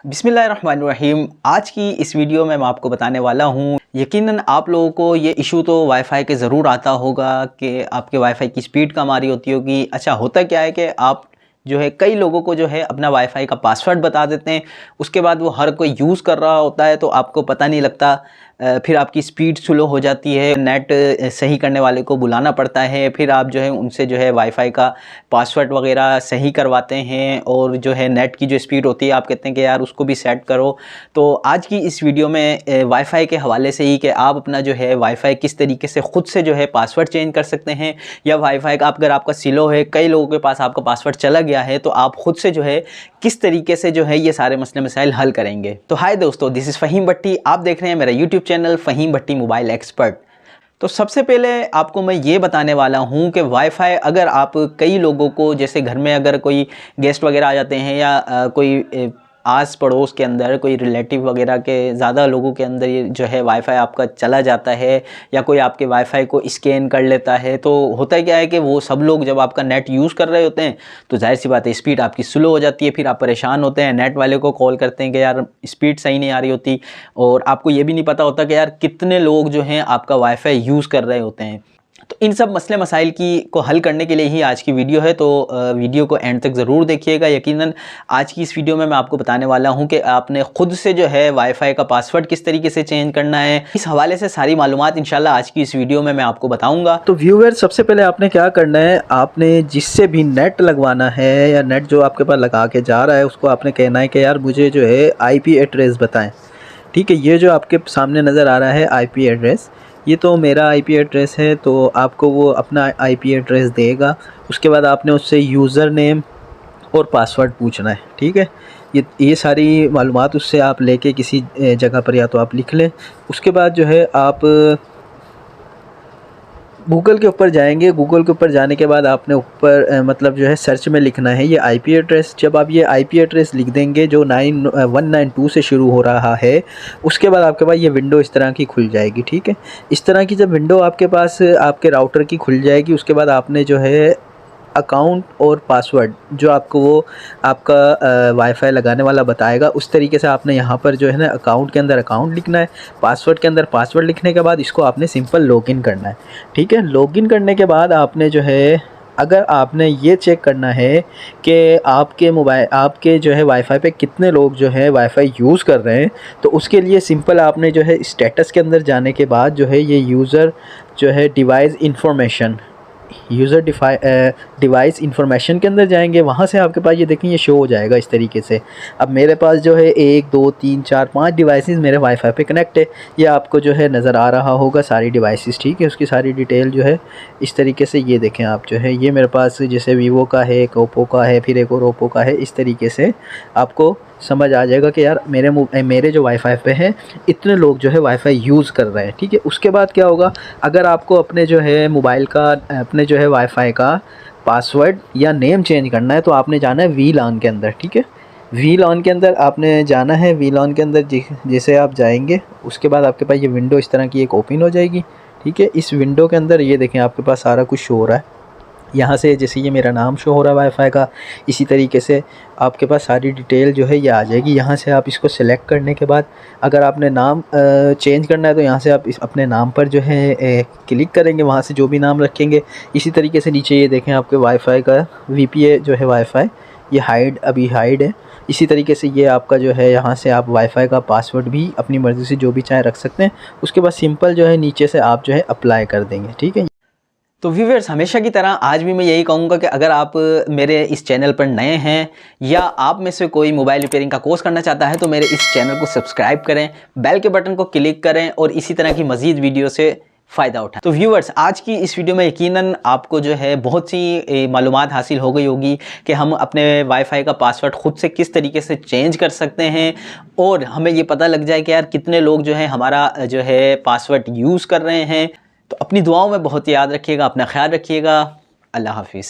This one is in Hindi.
बिस्मिल्लाहिर्रहमानिर्रहीम। आज की इस वीडियो में मैं आपको बताने वाला हूँ, यकीनन आप लोगों को ये इशू तो वाईफ़ाई के ज़रूर आता होगा कि आपके वाईफ़ाई की स्पीड कम आ रही होती होगी। अच्छा, होता क्या है कि आप जो है कई लोगों को जो है अपना वाईफ़ाई का पासवर्ड बता देते हैं, उसके बाद वो हर कोई यूज़ कर रहा होता है तो आपको पता नहीं लगता। फिर आपकी स्पीड स्लो हो जाती है, नेट सही करने वाले को बुलाना पड़ता है, फिर आप जो है उनसे जो है वाईफ़ाई का पासवर्ड वगैरह सही करवाते हैं और जो है नेट की जो स्पीड होती है आप कहते हैं कि यार उसको भी सेट करो। तो आज की इस वीडियो में वाईफ़ाई के हवाले से ही कि आप अपना जो है वाईफ़ाई किस तरीके से ख़ुद से जो है पासवर्ड चेंज कर सकते हैं, या वाईफ़ाई का अगर आपका स्लो है, कई लोगों के पास आपका पासवर्ड चला गया है, तो आप ख़ुद से जो है किस तरीके से जो है ये सारे मसले मसाइल हल करेंगे। तो हाय दोस्तों, दिस इज़ फ़हीम भट्टी। आप देख रहे हैं मेरा यूट्यूब चैनल फ़हीम भट्टी मोबाइल एक्सपर्ट। तो सबसे पहले आपको मैं ये बताने वाला हूँ कि वाईफ़ाई अगर आप कई लोगों को, जैसे घर में अगर कोई गेस्ट वगैरह आ जाते हैं या कोई आस पड़ोस के अंदर कोई रिलेटिव वगैरह के ज़्यादा लोगों के अंदर ये जो है वाईफ़ाई आपका चला जाता है, या कोई आपके वाईफ़ाई को स्कैन कर लेता है, तो होता क्या है कि वो सब लोग जब आपका नेट यूज़ कर रहे होते हैं तो जाहिर सी बात है स्पीड आपकी स्लो हो जाती है। फिर आप परेशान होते हैं, नेट वाले को कॉल करते हैं कि यार स्पीड सही नहीं आ रही होती, और आपको ये भी नहीं पता होता कि यार कितने लोग जो हैं आपका वाईफ़ाई यूज़ कर रहे होते हैं। तो इन सब मसले मसाइल को हल करने के लिए ही आज की वीडियो है, तो वीडियो को एंड तक ज़रूर देखिएगा। यकीनन आज की इस वीडियो में मैं आपको बताने वाला हूं कि आपने ख़ुद से जो है वाईफ़ाई का पासवर्ड किस तरीके से चेंज करना है। इस हवाले से सारी मालूमात इंशाल्लाह आज की इस वीडियो में मैं आपको बताऊंगा। तो व्यूअर, सबसे पहले आपने क्या करना है, आपने जिससे भी नेट लगवाना है या नेट जो आपके पास लगा के जा रहा है उसको आपने कहना है कि यार मुझे जो है IP एड्रेस बताएं। ठीक है, ये जो आपके सामने नज़र आ रहा है IP एड्रेस, ये तो मेरा IP एड्रेस है, तो आपको वो अपना IP एड्रेस देगा। उसके बाद आपने उससे यूज़र नेम और पासवर्ड पूछना है। ठीक है, ये सारी मालूमात उससे आप लेके किसी जगह पर या तो आप लिख लें। उसके बाद जो है आप गूगल के ऊपर जाएंगे। गूगल के ऊपर जाने के बाद आपने ऊपर मतलब जो है सर्च में लिखना है ये IP एड्रेस। जब आप ये IP एड्रेस लिख देंगे जो 9192 से शुरू हो रहा है, उसके बाद आपके पास ये विंडो इस तरह की खुल जाएगी। ठीक है, इस तरह की जब विंडो आपके पास आपके राउटर की खुल जाएगी, उसके बाद आपने जो है अकाउंट और पासवर्ड जो आपको वो आपका वाईफ़ाई लगाने वाला बताएगा, उस तरीके से आपने यहाँ पर जो है ना अकाउंट के अंदर अकाउंट लिखना है, पासवर्ड के अंदर पासवर्ड लिखने के बाद इसको आपने सिंपल लॉगिन करना है। ठीक है, लॉगिन करने के बाद आपने जो है, अगर आपने ये चेक करना है कि आपके जो है वाईफ़ाई पे कितने लोग जो है वाईफ़ाई यूज़ कर रहे हैं, तो उसके लिए सिंपल आपने जो है स्टेटस के अंदर जाने के बाद जो है ये यूज़र जो है डिवाइस इंफॉर्मेशन के अंदर जाएंगे। वहाँ से आपके पास ये देखें ये शो हो जाएगा इस तरीके से। अब मेरे पास जो है 1 2 3 4 5 डिवाइसेस मेरे वाईफ़ाई पे कनेक्ट है। ये आपको जो है नज़र आ रहा होगा सारी डिवाइसेस। ठीक है, उसकी सारी डिटेल जो है इस तरीके से ये देखें आप जो है, ये मेरे पास जैसे वीवो का है, एक ओप्पो का है, फिर एक और ओप्पो का है। इस तरीके से आपको समझ आ जाएगा कि यार मेरे जो वाईफ़ाई पे है इतने लोग जो है वाईफ़ाई यूज़ कर रहे हैं। ठीक है, उसके बाद क्या होगा, अगर आपको अपने जो है मोबाइल का, अपने जो है वाईफ़ाई का पासवर्ड या नेम चेंज करना है, तो आपने जाना है VLAN के अंदर। ठीक है, VLAN के अंदर आपने जाना है। VLAN के अंदर जैसे आप जाएंगे, उसके बाद आपके पास ये विंडो इस तरह की एक ओपन हो जाएगी। ठीक है, इस विंडो के अंदर ये देखें आपके पास सारा कुछ शो हो रहा है। यहाँ से जैसे ये मेरा नाम शो हो रहा है वाईफ़ाई का, इसी तरीके से आपके पास सारी डिटेल जो है ये आ जाएगी। यहाँ से आप इसको सिलेक्ट करने के बाद अगर आपने नाम चेंज करना है, तो यहाँ से आप अपने नाम पर जो है क्लिक करेंगे, वहाँ से जो भी नाम रखेंगे। इसी तरीके से नीचे ये देखें आपके वाईफ़ाई का VPA जो है वाईफ़ाई, ये अभी हाइड है। इसी तरीके से ये आपका जो है, यहाँ से आप वाईफ़ाई का पासवर्ड भी अपनी मर्ज़ी से जो भी चाहे रख सकते हैं। उसके बाद सिंपल जो है नीचे से आप जो है अप्लाई कर देंगे। ठीक है। तो व्यूअर्स, हमेशा की तरह आज भी मैं यही कहूँगा कि अगर आप मेरे इस चैनल पर नए हैं या आप में से कोई मोबाइल रिपेयरिंग का कोर्स करना चाहता है, तो मेरे इस चैनल को सब्सक्राइब करें, बेल के बटन को क्लिक करें और इसी तरह की मज़ीद वीडियो से फ़ायदा उठाएं। तो व्यूअर्स, आज की इस वीडियो में यकीनन आपको जो है बहुत सी मालूमात हासिल हो गई होगी कि हम अपने वाईफ़ाई का पासवर्ड ख़ुद से किस तरीके से चेंज कर सकते हैं, और हमें ये पता लग जाए कि यार कितने लोग जो है हमारा जो है पासवर्ड यूज़ कर रहे हैं। तो अपनी दुआओं में बहुत याद रखिएगा, अपना ख्याल रखिएगा। अल्लाह हाफिज़।